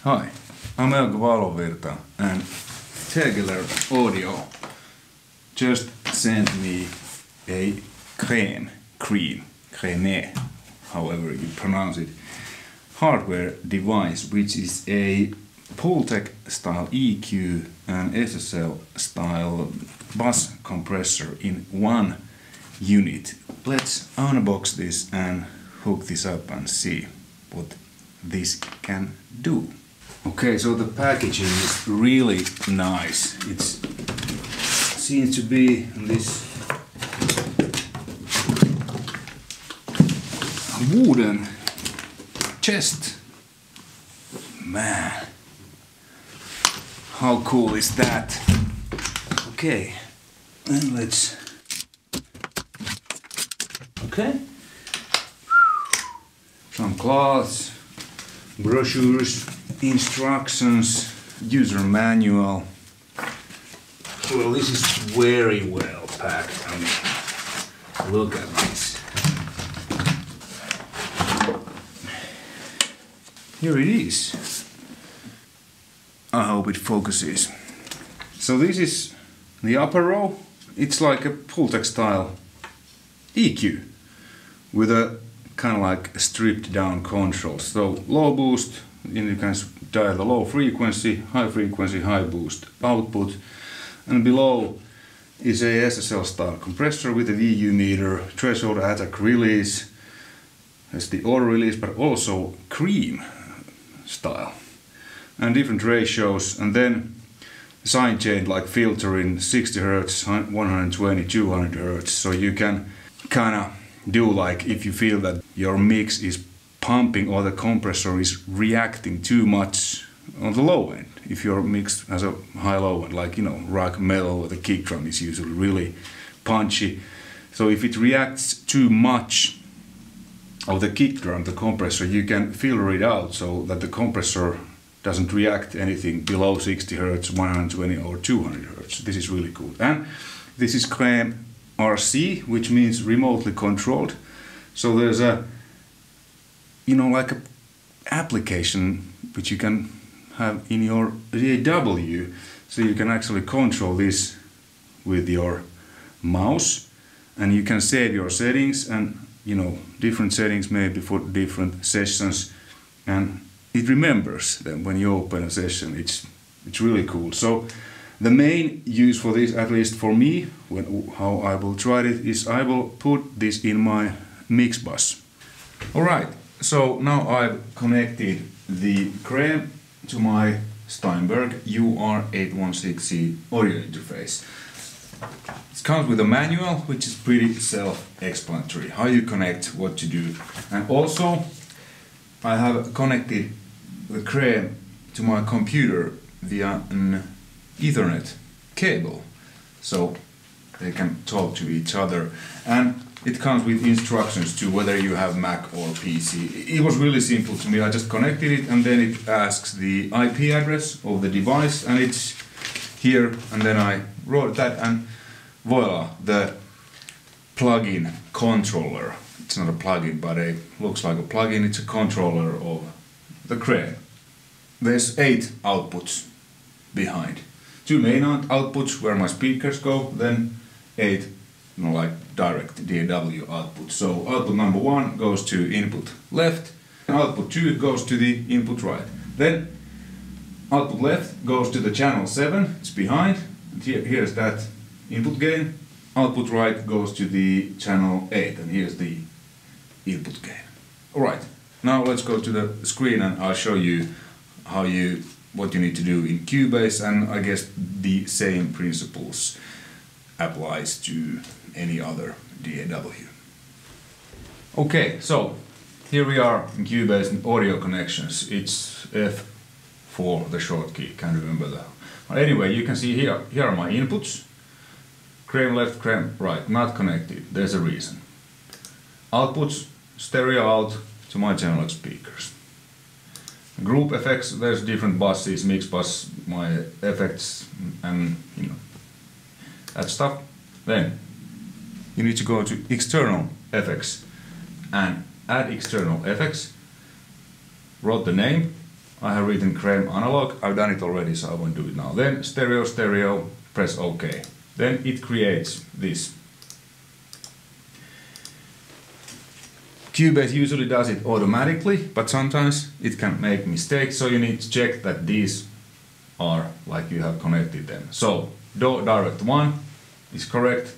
Hi, I'm Euge Valovirta and TEGELER Audio just sent me a CRème, however you pronounce it, hardware device, which is a Pultec style EQ and SSL style bus compressor in one unit. Let's unbox this and hook this up and see what this can do. Okay, so the packaging is really nice. It seems to be this wooden chest. Man, how cool is that? Okay, and let's... Okay. Some cloths, brochures, instructions, user manual. Well, this is very well packed. I mean, look at this. Here it is. I hope it focuses. So this is the upper row. It's like a Pultec style EQ with a kind of like stripped down control. So low boost, you can dial the low frequency, high boost output, and below is a SSL style compressor with a VU meter, threshold attack release, that's the auto release, but also CREAME style, and different ratios, and then sine chain like filtering 60 Hz, 120, 200 Hz, so you can kind of do like if you feel that your mix is pumping or the compressor is reacting too much on the low end. If your mix has a high-low end, like, you know, rock metal or the kick drum is usually really punchy. So if it reacts too much of the kick drum, the compressor, you can filter it out so that the compressor doesn't react anything below 60 Hz, 120 or 200 Hz. This is really cool. And this is CRÈME RC, which means remotely controlled. So there's a, you know, like a application which you can have in your DAW, so you can actually control this with your mouse, and you can save your settings and, you know, different settings maybe for different sessions, and it remembers them when you open a session. It's really cool. So the main use for this, at least for me, how I will try it, is I will put this in my mix bus. Alright, so now I've connected the CRÈME to my Steinberg UR816C audio interface. It comes with a manual, which is pretty self-explanatory, how you connect, what to do. And also I have connected the CRÈME to my computer via an Ethernet cable, so they can talk to each other. And it comes with instructions to whether you have Mac or PC. It was really simple to me. I just connected it, and then it asks the IP address of the device, and it's here, and then I wrote that, and voila, the plug-in controller. It's not a plug-in, but it looks like a plug-in. It's a controller of the CRÈME. There's 8 outputs behind. 2 main outputs where my speakers go, then 8, you know, like direct DAW output. So output number 1 goes to input left, and output 2 goes to the input right. Then output left goes to the channel 7, it's behind, and here's that input gain. Output right goes to the channel 8, and here's the input gain. Alright, now let's go to the screen and I'll show you what you need to do in Cubase, and I guess the same principles applies to any other DAW. Okay, so here we are in Cubase and audio connections. It's F for the short key, can't remember that. But anyway, you can see here are my inputs. CRÈME left, CRÈME right, not connected, there's a reason. Outputs, stereo out to my channel speakers. Group effects, there's different buses, mix bus, my effects, and, you know, that stuff. Then you need to go to external effects and add external effects. Wrote the name, I have written CRÈME analog. I've done it already, so I won't do it now. Then stereo, stereo, press OK. Then it creates this. Cubase usually does it automatically, but sometimes it can make mistakes, so you need to check that these are like you have connected them. So, DAW direct 1 is correct,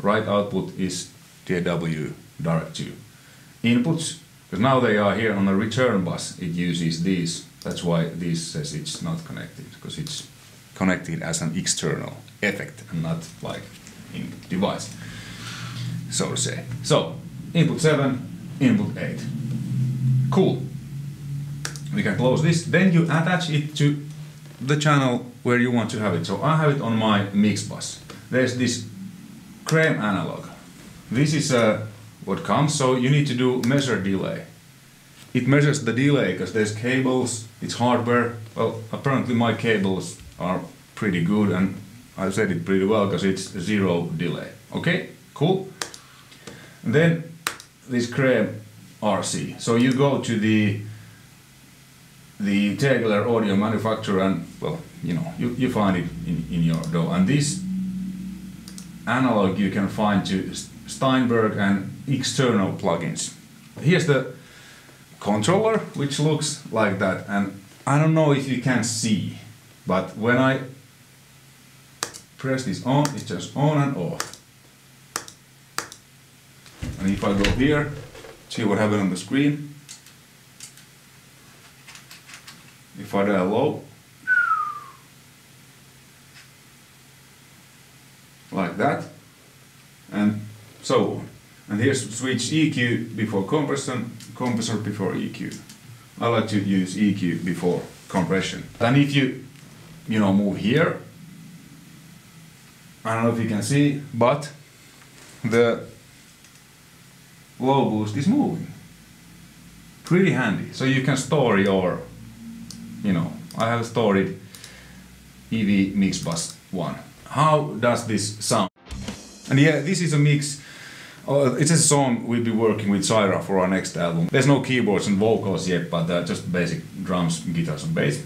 right output is DAW direct 2. Inputs, because now they are here on the return bus, it uses these. That's why this says it's not connected, because it's connected as an external effect and not like in device, so to say. So, input 7, input 8. Cool. We can close this. Then you attach it to the channel where you want to have it. So I have it on my mix bus. There's this CRÈME analog. This is what comes, so you need to do measure delay. It measures the delay because there's cables, it's hardware. Well, apparently my cables are pretty good and I said it pretty well because it's 0 delay. Okay, cool. And then this CRème RC. So you go to the TEGELER Audio Manufaktur and, well, you know, you find it in your DAW. And this analog you can find to Steinberg and external plugins. Here's the controller, which looks like that. And I don't know if you can see, but when I press this on, it's just on and off. And if I go here, see what happened on the screen. If I dial low, like that, and so on. And here's switch EQ before compressor, compressor before EQ. I like to use EQ before compression. And if you move here, I don't know if you can see, but the low boost is moving. Pretty handy. So you can store your, I have stored it EV Mix Bus 1. How does this sound? And yeah, this is a mix. It's a song we'll be working with Saira for our next album. There's no keyboards and vocals yet, but just basic drums, guitars and bass.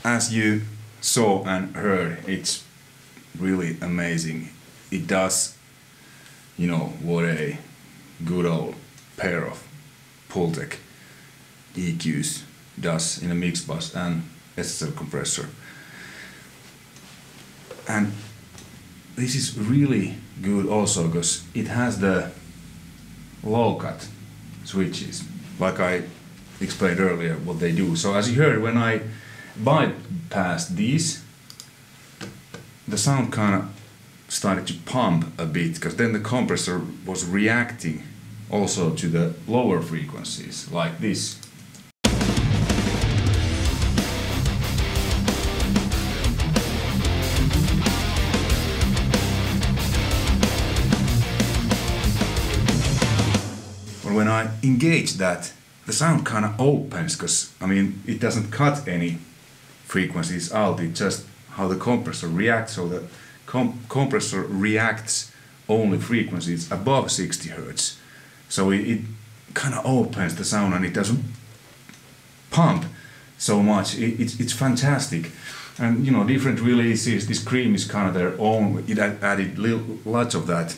As you saw and heard, it's really amazing. It does, what a good old pair of Pultec EQs does in a mix bus and SSL compressor. And this is really good also because it has the low cut switches, like I explained earlier what they do. So as you heard, when I bypassed these, the sound kind of started to pump a bit, because then the compressor was reacting also to the lower frequencies, like this. But when I engage that, the sound kind of opens, because I mean it doesn't cut any frequencies out, it's just how the compressor reacts. So the compressor reacts only frequencies above 60 Hz. So it kind of opens the sound and it doesn't pump so much. It's fantastic. And you know, different releases, this CRÈME is kind of their own. It added lots of that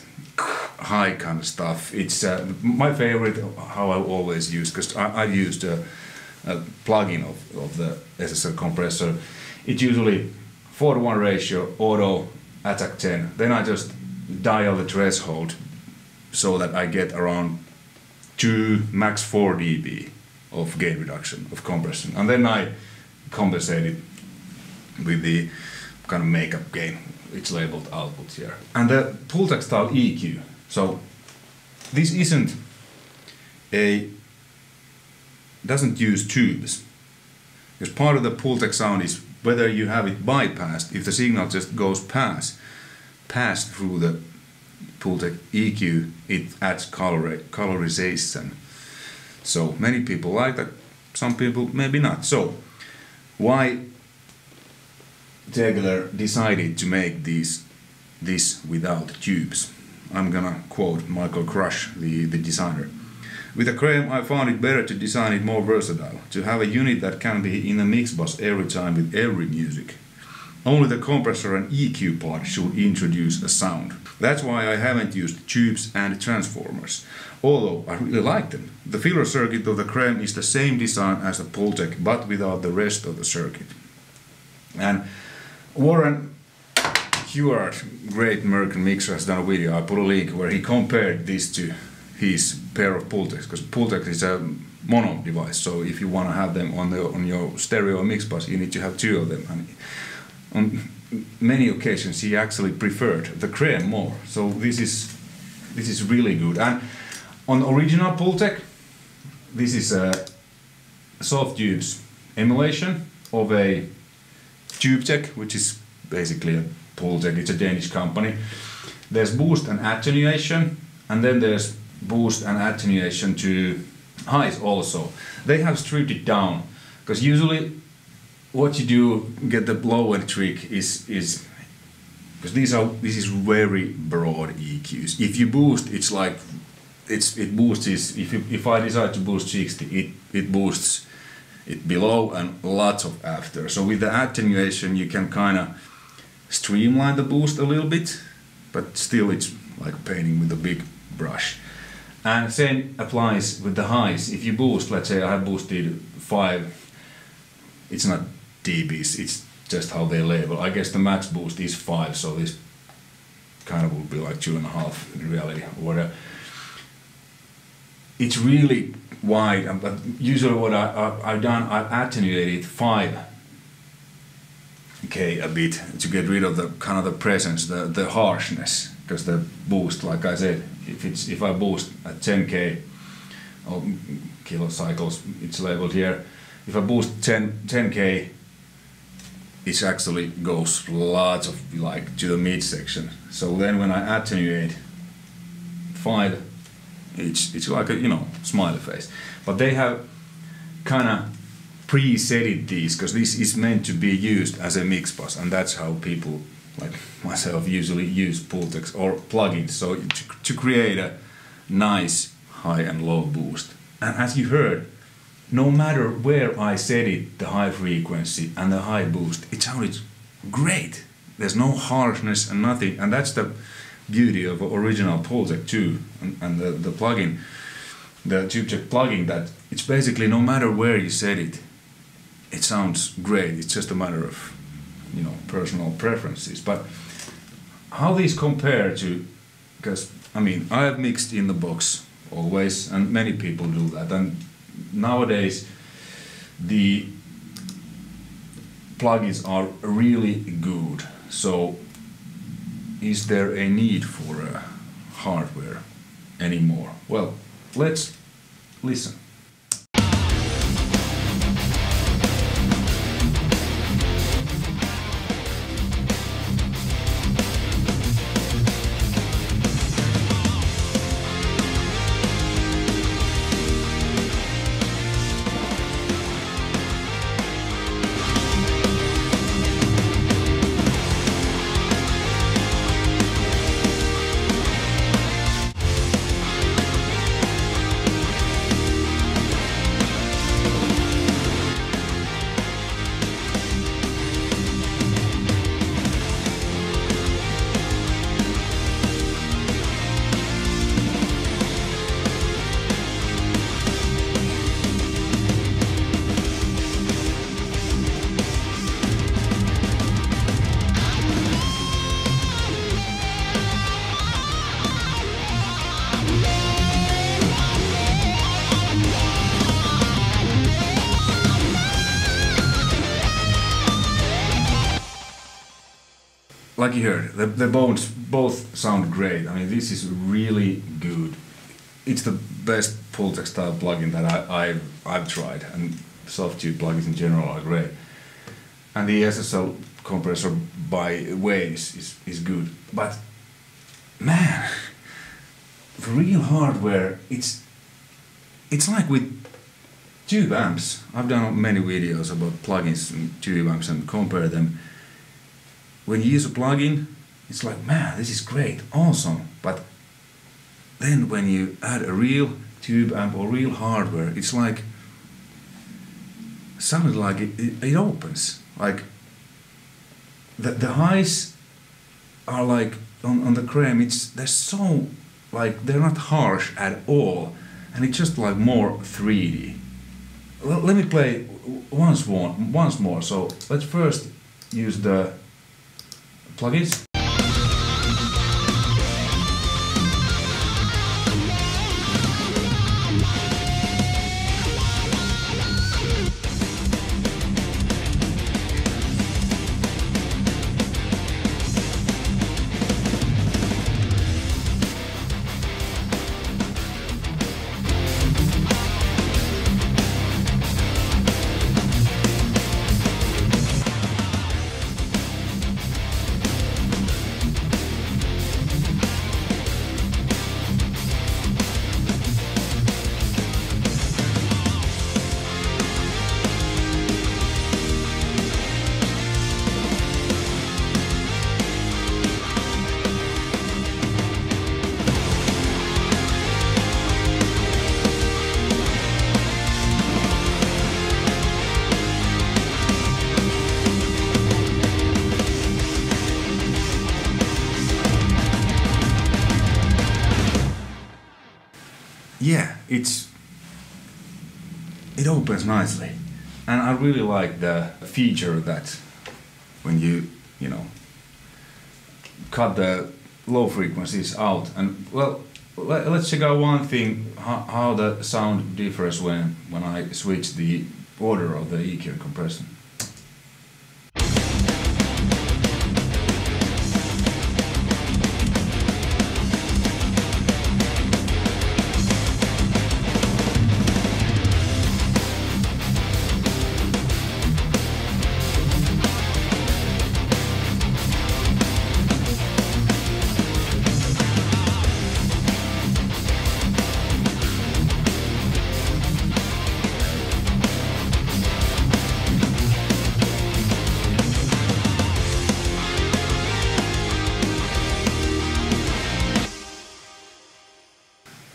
high kind of stuff. It's my favorite, how I always use, because I used a plugin of the SSL compressor. It's usually 4:1 ratio, auto, attack 10. Then I just dial the threshold so that I get around 2, max 4 dB of gain reduction, of compression. And then I compensate it with the kind of makeup gain. It's labeled output here. And the Pultec style EQ. So this doesn't use tubes. Because part of the Pultec sound is whether you have it bypassed, if the signal just goes past through the Pultec EQ, it adds colorization. So many people like that, some people maybe not. So why TEGELER decided to make this without tubes? I'm gonna quote Michael Crush, the designer. With the CRÈME, I found it better to design it more versatile, to have a unit that can be in a mix bus every time with every music. Only the compressor and EQ part should introduce a sound. That's why I haven't used tubes and transformers, although I really like them. The filler circuit of the CRÈME is the same design as the Pultec, but without the rest of the circuit. And Warren Huart, great American mixer, has done a video, I put a link, where he compared this to his pair of Pultecs, because Pultec is a mono device, so if you want to have them on your stereo mix bus, you need to have 2 of them. And on many occasions he actually preferred the CRÈME more, so this is really good. And on original Pultec, this is a soft tubes emulation of a TubeTech, which is basically a Pultec. It's a Danish company. There's boost and attenuation, and then there's boost and attenuation to highs also. They have stripped it down, because usually what you do, get the low end trick is because this is very broad EQs. If you boost, it's like it boosts. If I decide to boost 60, it boosts it below and lots of after. So with the attenuation, you can kind of streamline the boost a little bit, but still it's like painting with a big brush. And same applies with the highs. If you boost, let's say I have boosted 5, it's not dBs, it's just how they label. I guess the max boost is 5, so this kind of would be like 2.5 in reality, or whatever. It's really wide, but usually what I've done, I've attenuated 5K a bit to get rid of the kind of the presence, the harshness, because the boost, like I said, if I boost at 10K or kilocycles, it's labeled here. If I boost 10K, it actually goes lots of like to the midsection. So then when I attenuate 5, it's like a, you know, smiley face. But they have kind of presetted these, because this is meant to be used as a mix bus, and that's how people like myself usually use Pultecs or plugins, so to create a nice high and low boost. And as you heard, no matter where I set it, the high frequency and the high boost, it sounded great. There's no harshness and nothing, and that's the beauty of original Pultec too, and the plugin, the TubeTech plugin, that it's basically no matter where you set it, it sounds great. It's just a matter of, you know, personal preferences. But how these compare to, because I mean, I have mixed in the box always, and many people do that, and nowadays the plugins are really good. So is there a need for hardware anymore? Well, let's listen. Like you heard, the bones both sound great. I mean, this is really good. It's the best Pultec style plugin that I've tried, and soft tube plugins in general are great. And the SSL compressor by Waves is good. But man, the real hardware, it's like with tube amps. I've done many videos about plugins and tube amps and compare them. When you use a plugin, it's like, man, this is great, awesome. But then when you add a real tube amp or real hardware, it's like, sounded like it opens. Like, the highs are like, on the CRÈME, they're so, like, they're not harsh at all. And it's just like more 3D. Let me play once more. So let's first use the plugins. Yeah, it opens nicely, and I really like the feature that when you cut the low frequencies out. And well, let's check out one thing, how the sound differs when I switch the order of the EQ and compressor.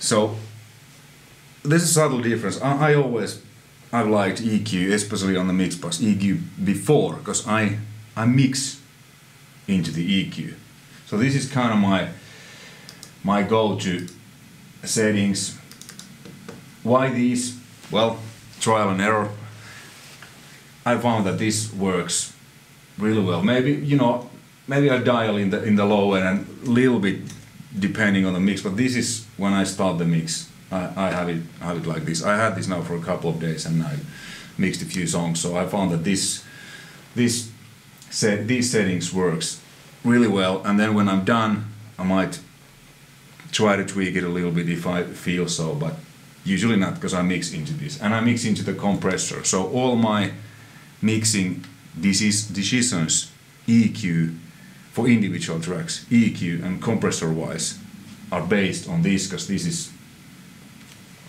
So there's a subtle difference. I've liked EQ, especially on the mix bus, EQ before, because I mix into the EQ. So this is kind of my go-to settings. Why these? Well, trial and error. I found that this works really well. Maybe I dial in the low end and a little bit depending on the mix, but this is when I start the mix. I have it like this. I had this now for a couple of days and I mixed a few songs, so I found that these settings works really well, and then when I'm done I might try to tweak it a little bit if I feel so, but usually not, because I mix into this and I mix into the compressor. So all my mixing decisions, EQ for individual tracks, EQ and compressor wise, are based on this, because this is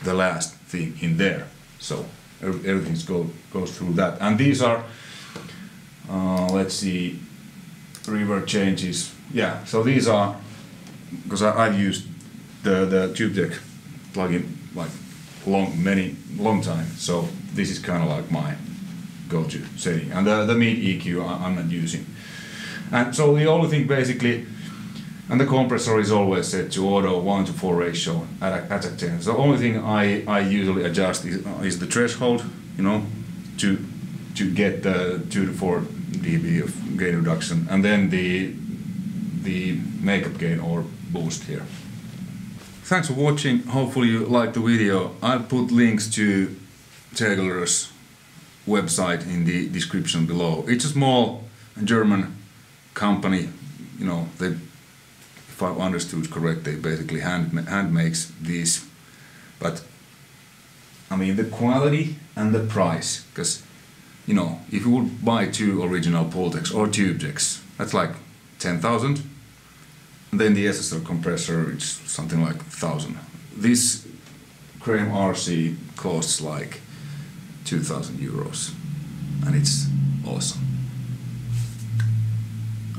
the last thing in there. So everything goes through that. And these are, let's see, reverb changes. Yeah, so these are, because I've used the Pultec plugin like long time. So this is kind of like my go-to setting. And the mid EQ I'm not using. And so the only thing basically, and the compressor is always set to auto 1:4 ratio at attack 10. So the only thing I usually adjust is the threshold, you know, to get the 2 to 4 dB of gain reduction, and then the makeup gain or boost here. Thanks for watching. Hopefully you liked the video. I'll put links to TEGELER's website in the description below. It's a small German company, you know, they, if I understood correct, they basically hand makes these, but I mean the quality and the price, because you know, if you would buy 2 original Pultecs or Tubetecs, that's like 10,000, and then the SSL compressor, it's something like 1,000. This CRÈME RC costs like 2,000 euros, and it's awesome.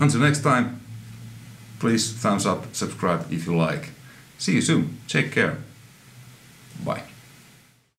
Until next time, please thumbs up, subscribe if you like. See you soon. Take care. Bye.